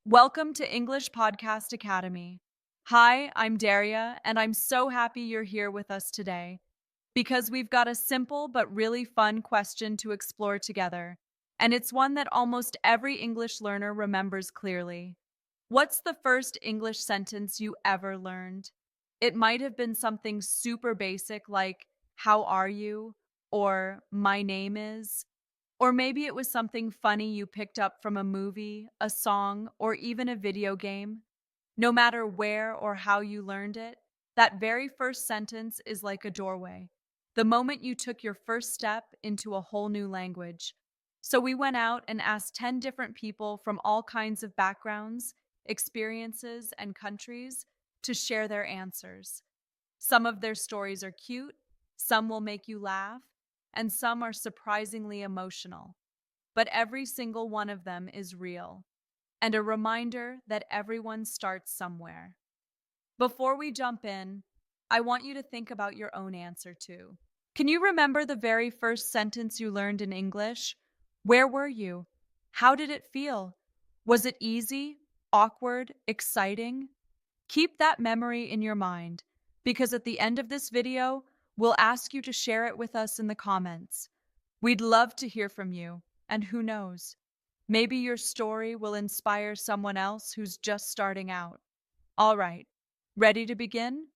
Welcome to English Podcast Academy. Hi, I'm Daria, and I'm so happy you're here with us today because we've got a simple but really fun question to explore together, and it's one that almost every English learner remembers clearly. What's the first English sentence you ever learned? It might have been something super basic like, "How are you?" or "My name is." Or maybe it was something funny you picked up from a movie, a song, or even a video game. No matter where or how you learned it, that very first sentence is like a doorway. The moment you took your first step into a whole new language. So we went out and asked 10 different people from all kinds of backgrounds, experiences, and countries to share their answers. Some of their stories are cute, some will make you laugh, and some are surprisingly emotional. But every single one of them is real, and a reminder that everyone starts somewhere. Before we jump in, I want you to think about your own answer too. Can you remember the very first sentence you learned in English? Where were you? How did it feel? Was it easy, awkward, exciting? Keep that memory in your mind, because at the end of this video, we'll ask you to share it with us in the comments. We'd love to hear from you, and who knows, maybe your story will inspire someone else who's just starting out. All right, ready to begin?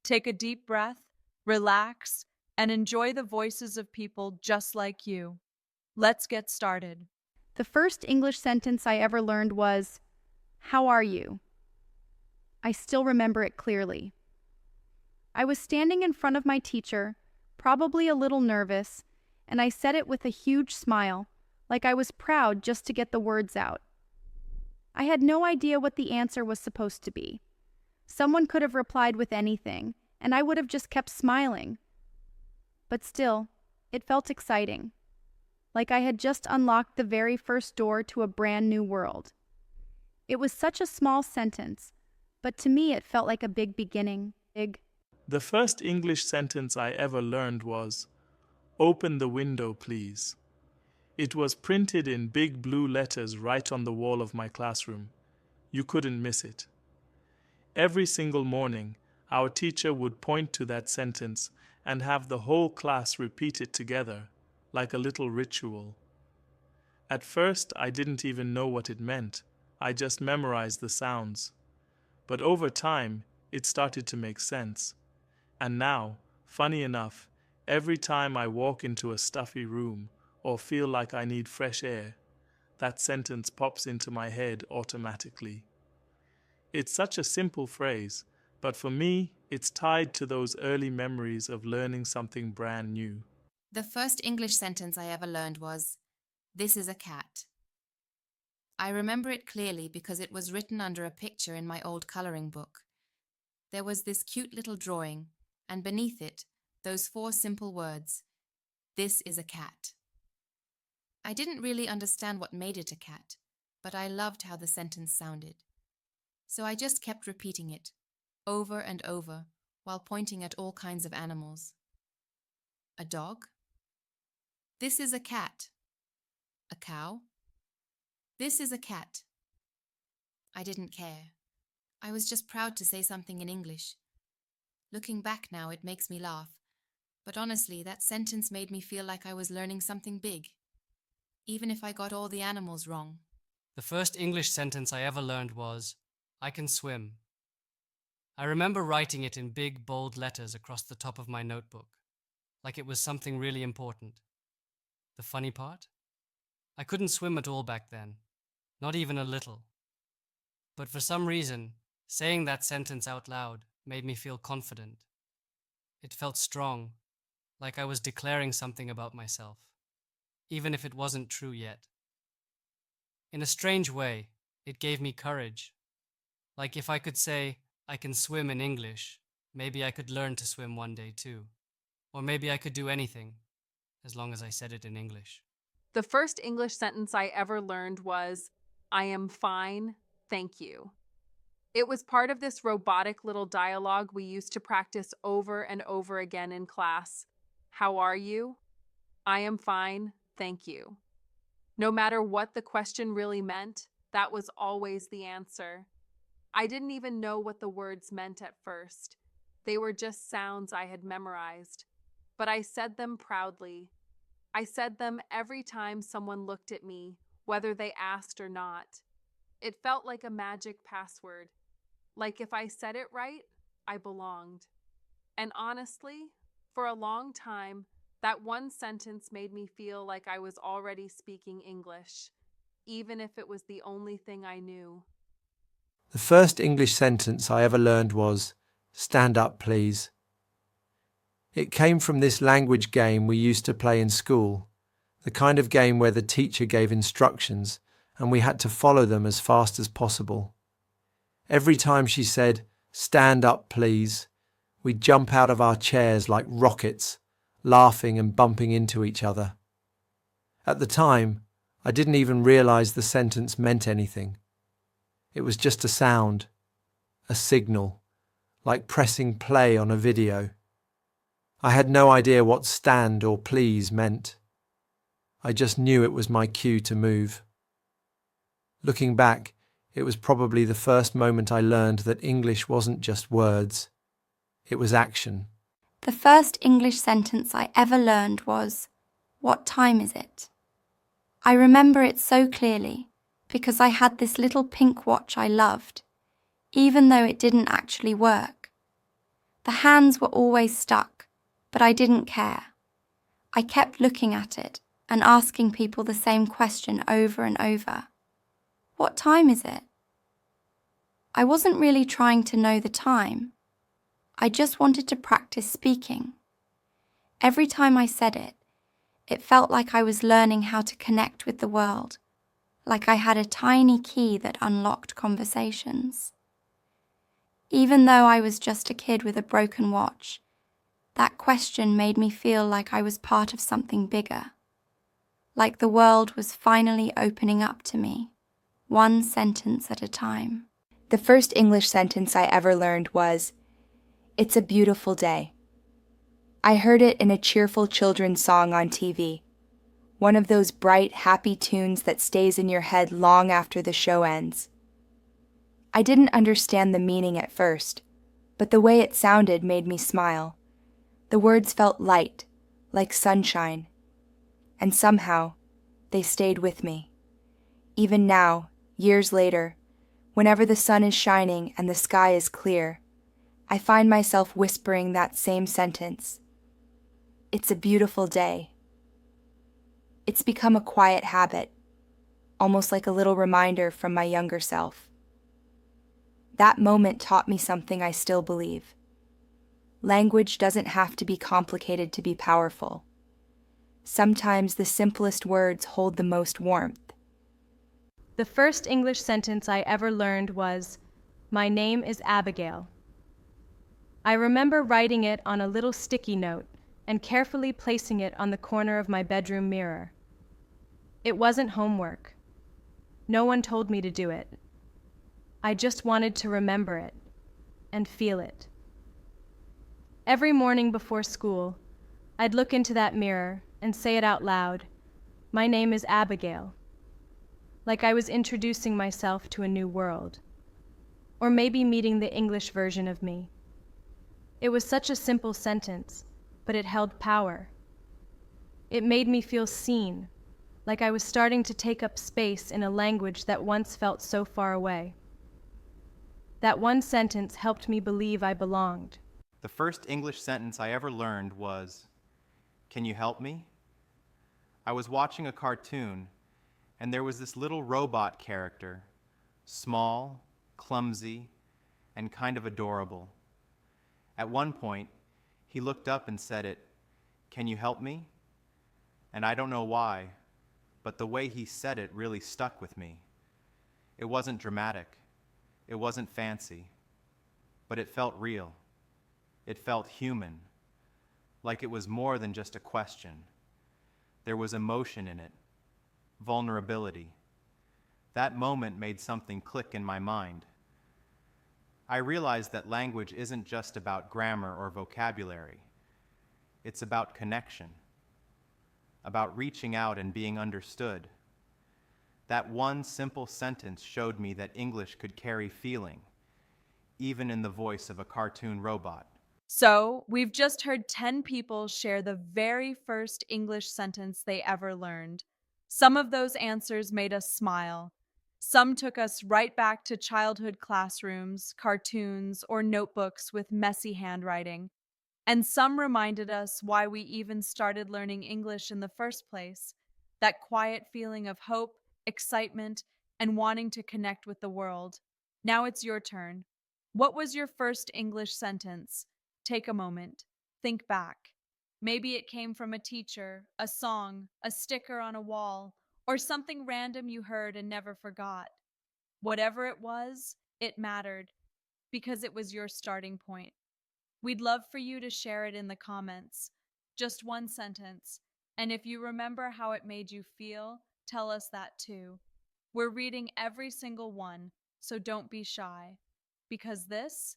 Take a deep breath, relax, and enjoy the voices of people just like you. Let's get started. The first English sentence I ever learned was, "How are you?" I still remember it clearly. I was standing in front of my teacher, probably a little nervous, and I said it with a huge smile, like I was proud just to get the words out. I had no idea what the answer was supposed to be. Someone could have replied with anything, and I would have just kept smiling. But still, it felt exciting, like I had just unlocked the very first door to a brand new world. It was such a small sentence, but to me it felt like a big beginning. The first English sentence I ever learned was, "Open the window, please." It was printed in big blue letters right on the wall of my classroom. You couldn't miss it. Every single morning, our teacher would point to that sentence and have the whole class repeat it together, like a little ritual. At first, I didn't even know what it meant. I just memorized the sounds. But over time, it started to make sense. And now, funny enough, every time I walk into a stuffy room or feel like I need fresh air, that sentence pops into my head automatically. It's such a simple phrase, but for me, it's tied to those early memories of learning something brand new. The first English sentence I ever learned was, "This is a cat." I remember it clearly because it was written under a picture in my old coloring book. There was this cute little drawing, and beneath it, those four simple words, "This is a cat." I didn't really understand what made it a cat, but I loved how the sentence sounded. So I just kept repeating it, over and over, while pointing at all kinds of animals. A dog? This is a cat. A cow? This is a cat. I didn't care. I was just proud to say something in English. Looking back now, it makes me laugh. But honestly, that sentence made me feel like I was learning something big, even if I got all the animals wrong. The first English sentence I ever learned was, "I can swim." I remember writing it in big, bold letters across the top of my notebook, like it was something really important. The funny part? I couldn't swim at all back then, not even a little. But for some reason, saying that sentence out loud made me feel confident. It felt strong, like I was declaring something about myself, even if it wasn't true yet. In a strange way, it gave me courage. Like if I could say, "I can swim" in English, maybe I could learn to swim one day too. Or maybe I could do anything, as long as I said it in English. The first English sentence I ever learned was, "I am fine, thank you." It was part of this robotic little dialogue we used to practice over and over again in class. How are you? I am fine, thank you. No matter what the question really meant, That was always the answer. I didn't even know what the words meant at first. They were just sounds I had memorized. But I said them proudly. I said them every time someone looked at me, whether they asked or not. It felt like a magic password. Like if I said it right, I belonged. And honestly, for a long time, that one sentence made me feel like I was already speaking English, even if it was the only thing I knew. The first English sentence I ever learned was, "Stand up, please." It came from this language game we used to play in school, the kind of game where the teacher gave instructions and we had to follow them as fast as possible. Every time she said, "Stand up, please," we'd jump out of our chairs like rockets, laughing and bumping into each other. At the time, I didn't even realize the sentence meant anything. It was just a sound, a signal, like pressing play on a video. I had no idea what stand or please meant. I just knew it was my cue to move. Looking back, it was probably the first moment I learned that English wasn't just words, it was action. The first English sentence I ever learned was, "What time is it?" I remember it so clearly because I had this little pink watch I loved, even though it didn't actually work. The hands were always stuck, but I didn't care. I kept looking at it and asking people the same question over and over. What time is it? I wasn't really trying to know the time. I just wanted to practice speaking. Every time I said it, it felt like I was learning how to connect with the world, like I had a tiny key that unlocked conversations. Even though I was just a kid with a broken watch, that question made me feel like I was part of something bigger, like the world was finally opening up to me, one sentence at a time. The first English sentence I ever learned was, "It's a beautiful day." I heard it in a cheerful children's song on TV, one of those bright, happy tunes that stays in your head long after the show ends. I didn't understand the meaning at first, but the way it sounded made me smile. The words felt light, like sunshine, and somehow they stayed with me. Even now, years later, whenever the sun is shining and the sky is clear, I find myself whispering that same sentence. It's a beautiful day. It's become a quiet habit, almost like a little reminder from my younger self. That moment taught me something I still believe. Language doesn't have to be complicated to be powerful. Sometimes the simplest words hold the most warmth. The first English sentence I ever learned was, "My name is Abigail." I remember writing it on a little sticky note and carefully placing it on the corner of my bedroom mirror. It wasn't homework. No one told me to do it. I just wanted to remember it and feel it. Every morning before school, I'd look into that mirror and say it out loud, "My name is Abigail," like I was introducing myself to a new world, or maybe meeting the English version of me. It was such a simple sentence, but it held power. It made me feel seen, like I was starting to take up space in a language that once felt so far away. That one sentence helped me believe I belonged. The first English sentence I ever learned was, "Can you help me?" I was watching a cartoon, and there was this little robot character, small, clumsy, and kind of adorable. At one point, he looked up and said it, "Can you help me?" And I don't know why, but the way he said it really stuck with me. It wasn't dramatic. It wasn't fancy. But it felt real. It felt human, like it was more than just a question. There was emotion in it, vulnerability. That moment made something click in my mind. I realized that language isn't just about grammar or vocabulary. It's about connection, about reaching out and being understood. That one simple sentence showed me that English could carry feeling, even in the voice of a cartoon robot. So, we've just heard 10 people share the very first English sentence they ever learned. Some of those answers made us smile. Some took us right back to childhood classrooms, cartoons, or notebooks with messy handwriting. And some reminded us why we even started learning English in the first place, that quiet feeling of hope, excitement, and wanting to connect with the world. Now it's your turn. What was your first English sentence? Take a moment. Think back. Maybe it came from a teacher, a song, a sticker on a wall, or something random you heard and never forgot. Whatever it was, it mattered because it was your starting point. We'd love for you to share it in the comments. Just one sentence. And if you remember how it made you feel, tell us that too. We're reading every single one, so don't be shy. Because this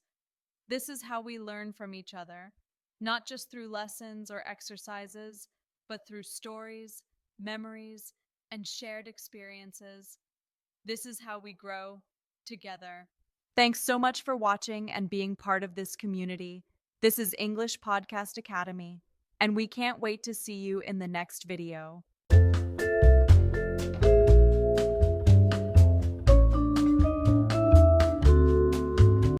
is how we learn from each other, not just through lessons or exercises, but through stories, memories, and shared experiences. This is how we grow together. Thanks so much for watching and being part of this community. This is English Podcast Academy, and we can't wait to see you in the next video.